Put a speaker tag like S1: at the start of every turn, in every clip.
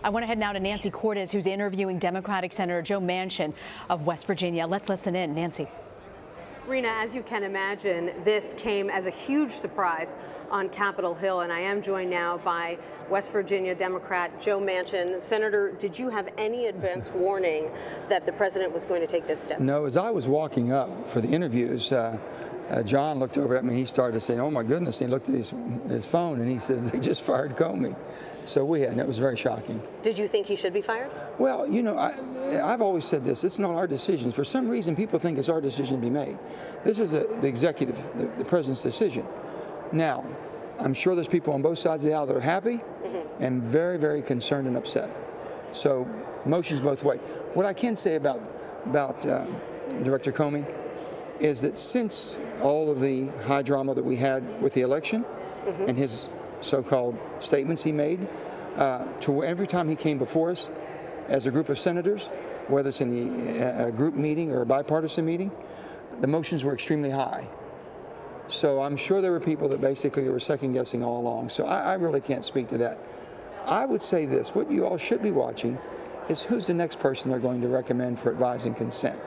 S1: I want to head now to Nancy Cortez, who's interviewing Democratic Senator Joe Manchin of West Virginia. Let's listen in. Nancy.
S2: Rena, as you can imagine, this came as a huge surprise on Capitol Hill, and I am joined now by West Virginia Democrat Joe Manchin. Senator, did you have any advance warning that the president was going to take this step?
S3: No, as I was walking up for the interviews, John looked over at me and he started saying, "Oh my goodness," and he looked at his phone and he says, "They just fired Comey." So and it was very shocking. Did you think he should be fired? Well, you know, I've always said this, it's not our decision. For some reason, people think it's our decision to be made. This is the executive, the president's decision. Now, I'm sure there's people on both sides of the aisle that are happy and very, very concerned and upset. So, motions both ways. What I can say about Director Comey is that since all of the high drama that we had with the election and his so-called statements he made, to every time he came before us as a group of senators, whether it's in a group meeting or a bipartisan meeting, the motions were extremely high. So I'm sure there were people that basically were second-guessing all along. So I really can't speak to that. I would say this, what you all should be watching is who's the next person they're going to recommend for advise and consent.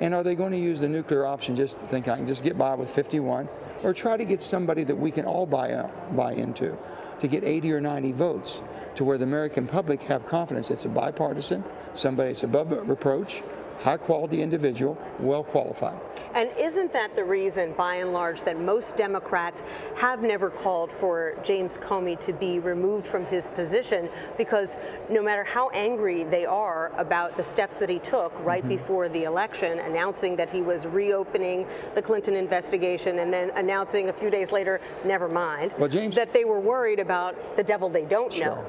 S3: And are they going to use the nuclear option just to think I can just get by with 51, or try to get somebody that we can all buy into, to get 80 or 90 votes, to where the American public have confidence it's a bipartisan, somebody that's above reproach, high-quality individual, well-qualified.
S2: And isn't that the reason, by and large, that most Democrats have never called for James Comey to be removed from his position? Because no matter how angry they are about the steps that he took right before the election, announcing that he was reopening the Clinton investigation and then announcing a few days later, never mind, that they were worried about the devil they don't know.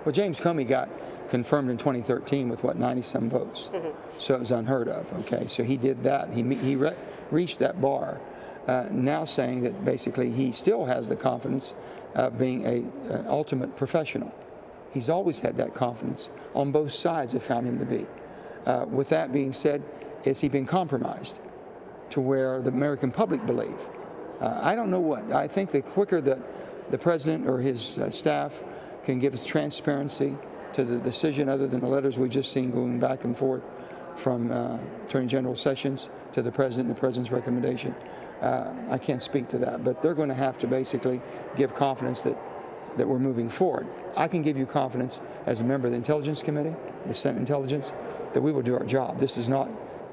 S3: Well, James Comey got confirmed in 2013 with, what, 90-some votes. So it was unheard of, okay? So he did that. He reached that bar, now saying that basically he still has the confidence of being an ultimate professional. He's always had that confidence. On both sides have found him to be. With that being said, has he been compromised to where the American public believe? I don't know what. I think the quicker that the president or his staff can give us transparency to the decision, other than the letters we've just seen going back and forth from Attorney General Sessions to the president and the president's recommendation. I can't speak to that, but they're going to have to basically give confidence that we're moving forward. I can give you confidence as a member of the Intelligence Committee, the Senate Intelligence, that we will do our job. This is not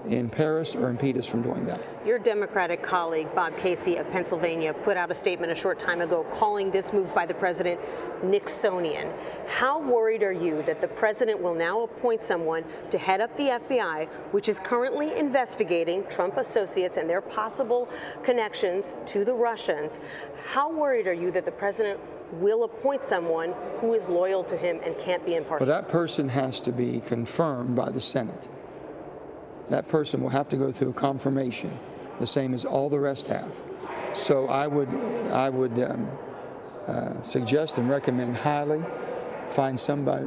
S3: impair us or impede us from doing that.
S2: Your Democratic colleague, Bob Casey of Pennsylvania, put out a statement a short time ago calling this move by the president Nixonian. How worried are you that the president will now appoint someone to head up the FBI, which is currently investigating Trump associates and their possible connections to the Russians? How worried are you that the president will appoint someone who is loyal to him and can't be impartial?
S3: Well, that person has to be confirmed by the Senate. That person will have to go through a confirmation, the same as all the rest have. So I would suggest and recommend highly find somebody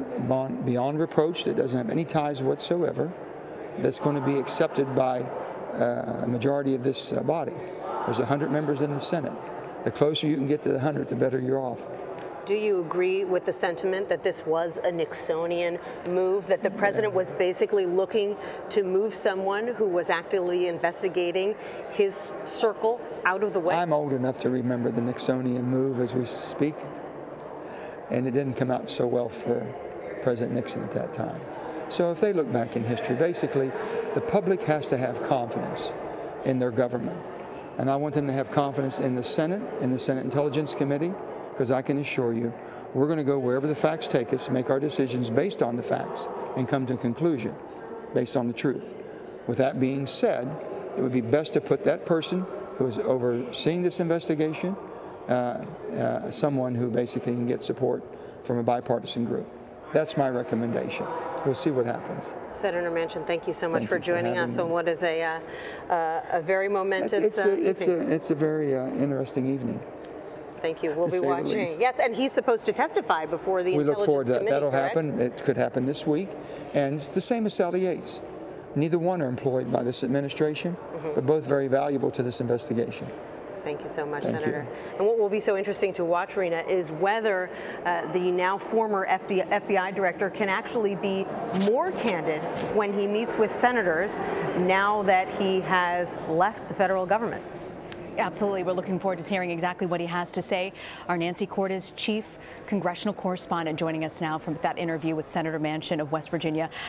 S3: beyond reproach that doesn't have any ties whatsoever, that's going to be accepted by a majority of this body. There's 100 members in the Senate. The closer you can get to the 100, the better you're off.
S2: Do you agree with the sentiment that this was a Nixonian move, that the president was basically looking to move someone who was actively investigating his circle out of the way?
S3: I'm old enough to remember the Nixonian move as we speak, and it didn't come out so well for President Nixon at that time. So if they look back in history, basically the public has to have confidence in their government. And I want them to have confidence in the Senate, in the Senate Intelligence Committee, because I can assure you, we're going to go wherever the facts take us, make our decisions based on the facts, and come to a conclusion based on the truth. With that being said, it would be best to put that person who is overseeing this investigation, someone who basically can get support from a bipartisan group. That's my recommendation. We'll see what happens.
S2: Senator Manchin, thank you so much for joining us on what is a very momentous evening.
S3: It's a very interesting evening.
S2: Thank you. We'll be watching. Yes, and he's supposed to testify before the Intelligence Committee. We look forward to that.
S3: That'll happen. It could happen this week. And it's the same as Sally Yates. Neither one are employed by this administration, but both very valuable to this investigation.
S2: Thank you so much,
S3: Thank
S2: Senator.
S3: you.
S2: And what will be so interesting to watch, Rena, is whether the now former FBI director can actually be more candid when he meets with senators now that he has left the federal government.
S1: Absolutely. We're looking forward to hearing exactly what he has to say. Our Nancy Cordes, chief congressional correspondent, joining us now from that interview with Senator Manchin of West Virginia.